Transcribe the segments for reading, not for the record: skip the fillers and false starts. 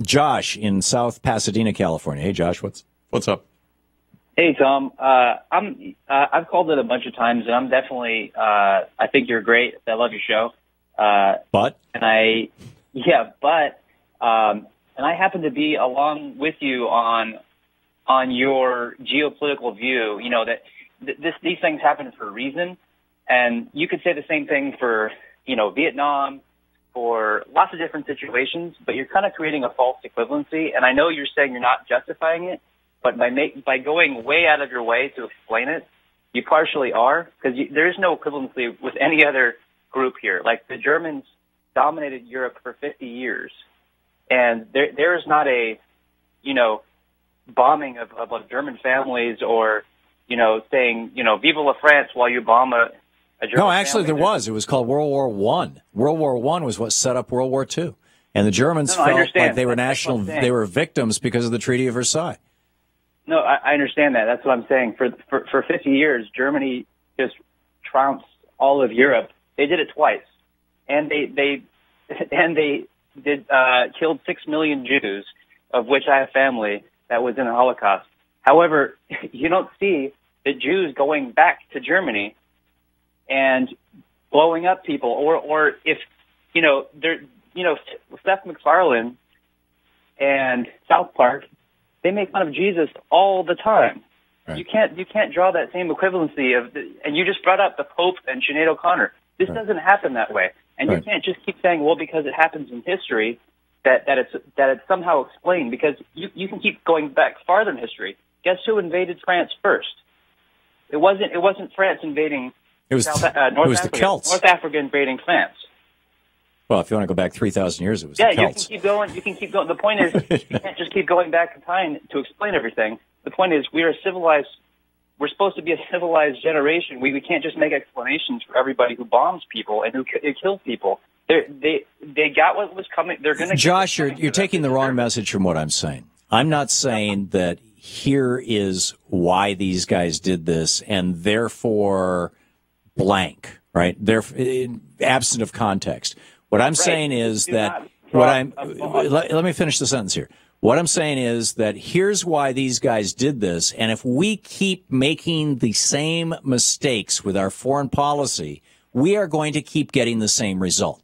Josh in South Pasadena, California. Hey, Josh, what's up? Hey, Tom. I've called it a bunch of times, and I'm definitely. I think you're great. I love your show. And I happen to be along with you on your geopolitical view. You know that these things happen for a reason, and you could say the same thing for Vietnam, for lots of different situations. But you're kind of creating a false equivalency, and I know you're saying you're not justifying it. But by going way out of your way to explain it, you partially are, because there is no equivalency with any other group here. Like, the Germans dominated Europe for 50 years, and there is not a, bombing of German families or, saying, Vive la France while you bomb a German No, actually family. there was. It was called World War I. World War I was what set up World War II. And the Germans felt like they were they were victims because of the Treaty of Versailles. No, I understand that. That's what I'm saying. For 50 years, Germany just trounced all of Europe. They did it twice, and they killed 6 million Jews, of which I have family that was in the Holocaust. However, you don't see the Jews going back to Germany and blowing up people, or if Seth MacFarlane and South Park. They make fun of Jesus all the time. Right. You can't draw that same equivalency and you just brought up the Pope and Sinead O'Connor. This doesn't happen that way. And you can't just keep saying, well, because it happens in history, that it's somehow explained, because you can keep going back farther in history. Guess who invaded France first? It wasn't France invading North Africa. The Celts. North Africa invading France. Well, if you want to go back 3,000 years, it was the Celts. You can keep going. The point is, you can't just keep going back in time to explain everything. The point is, we're supposed to be a civilized generation. We can't just make explanations for everybody who bombs people and who kills people. They got what was coming. They're going to. Josh, you're taking the wrong message from what I'm saying. I'm not saying that here is why these guys did this and therefore blank, right? They're absent of context. What I'm saying is that let me finish the sentence here. What I'm saying is that here's why these guys did this, and if we keep making the same mistakes with our foreign policy, we are going to keep getting the same result.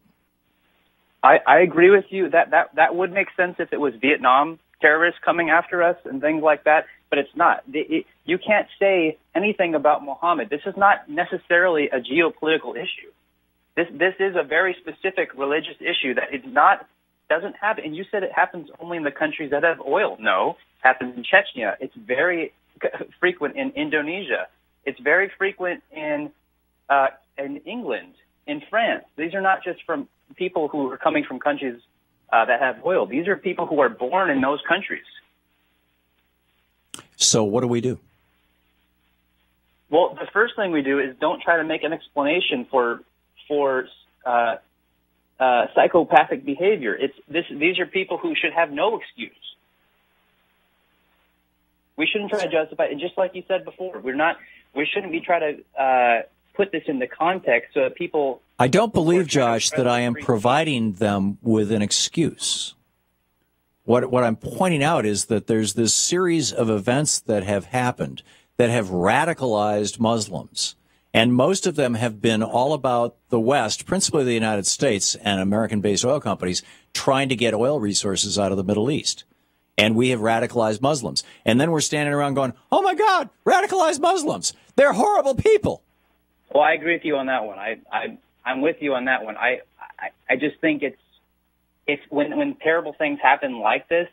I agree with you. That would make sense if it was Vietnam terrorists coming after us and things like that, but it's not. You can't say anything about Muhammad. This is not necessarily a geopolitical issue. This is a very specific religious issue that doesn't happen. And you said it happens only in the countries that have oil. No, it happens in Chechnya. It's very frequent in Indonesia. It's very frequent in England, in France. These are not just from people who are coming from countries that have oil. These are people who are born in those countries. So what do we do? Well, the first thing we do is don't try to make an explanation for psychopathic behavior. These are people who should have no excuse. We shouldn't try to justify it. And just like you said before, we shouldn't be trying to put this into context so that people. I don't believe, Josh, that I am providing them with an excuse. What I'm pointing out is that there's this series of events that have happened that have radicalized Muslims. And most of them have been all about the West, principally the United States and American-based oil companies, trying to get oil resources out of the Middle East. And we have radicalized Muslims. And then we're standing around going, oh, my God, radicalized Muslims. They're horrible people. Well, I agree with you on that one. I'm with you on that one. I just think it's when terrible things happen like this,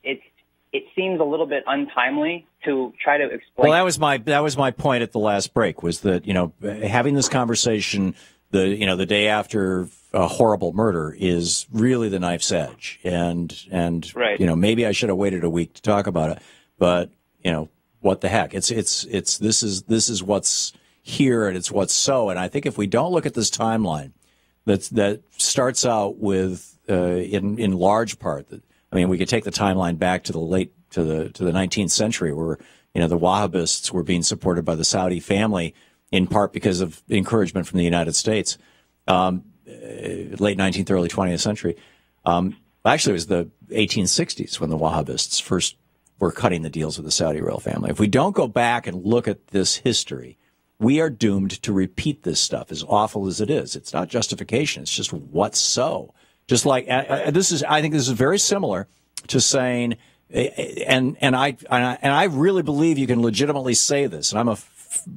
it seems a little bit untimely to try to explain. Well, that was my point at the last break, was that, having this conversation the day after a horrible murder is really the knife's edge. And right. Maybe I should have waited a week to talk about it, but what the heck? This is what's here, and it's what's so. And I think if we don't look at this timeline that starts out with in large part, we could take the timeline back to the 19th century, where the Wahhabists were being supported by the Saudi family in part because of encouragement from the United States. Late 19th, early 20th century. Actually, it was 1860s when the Wahhabists first were cutting the deals with the Saudi royal family. If we don't go back and look at this history, we are doomed to repeat this stuff, as awful as it is. It's not justification. It's just what's so. Just like I think this is very similar to saying, and I really believe you can legitimately say this. And I'm a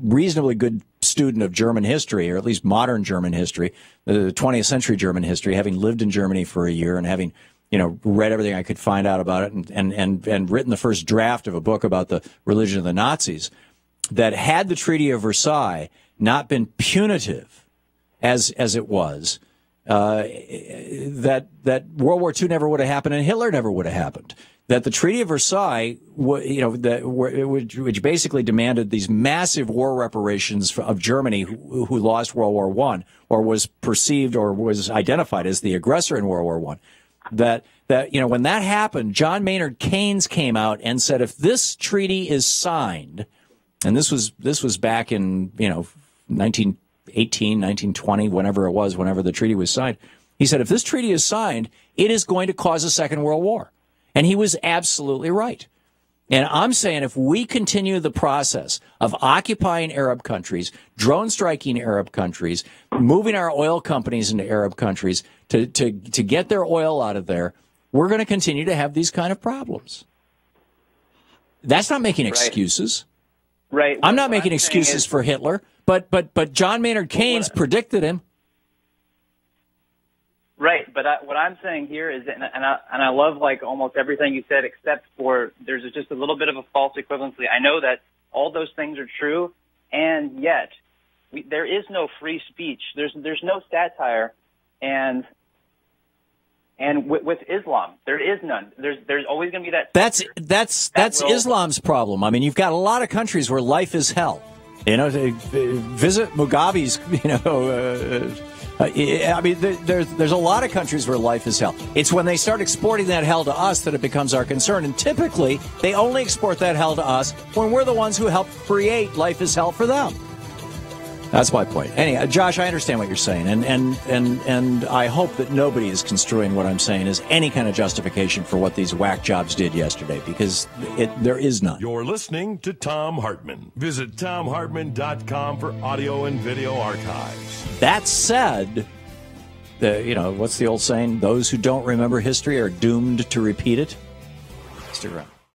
reasonably good student of German history, or at least modern German history, the 20th century German history, having lived in Germany for a year and having, read everything I could find out about it and written the first draft of a book about the religion of the Nazis, that had the Treaty of Versailles not been punitive as it was, that World War II never would have happened and Hitler never would have happened. That the Treaty of Versailles, which basically demanded these massive war reparations of Germany, who lost World War I, or was perceived or was identified as the aggressor in World War I, that when that happened, John Maynard Keynes came out and said, if this treaty is signed, and this was back in 1918, 1920, whenever the treaty was signed, he said, if this treaty is signed, it is going to cause a second world war. And he was absolutely right. And I'm saying if we continue the process of occupying Arab countries, drone striking Arab countries, moving our oil companies into Arab countries to get their oil out of there, we're going to continue to have these kind of problems. That's not making excuses. Right. I'm not making excuses for Hitler, but John Maynard Keynes predicted him. Right, but what I'm saying here is, and I love like almost everything you said, except for there's just a little bit of a false equivalency. I know that all those things are true, and yet there is no free speech. There's no satire, and with Islam, there is none. There's always going to be that. That's Islam's problem. I mean, you've got a lot of countries where life is hell. Visit Mugabe's. There's a lot of countries where life is hell. It's when they start exporting that hell to us that it becomes our concern. And typically, they only export that hell to us when we're the ones who help create life is hell for them. That's my point. Anyway, Josh, I understand what you're saying, and I hope that nobody is construing what I'm saying as any kind of justification for what these whack jobs did yesterday, because there is none. You're listening to Thom Hartmann. Visit ThomHartmann.com for audio and video archives. That said, what's the old saying? Those who don't remember history are doomed to repeat it. Stick around.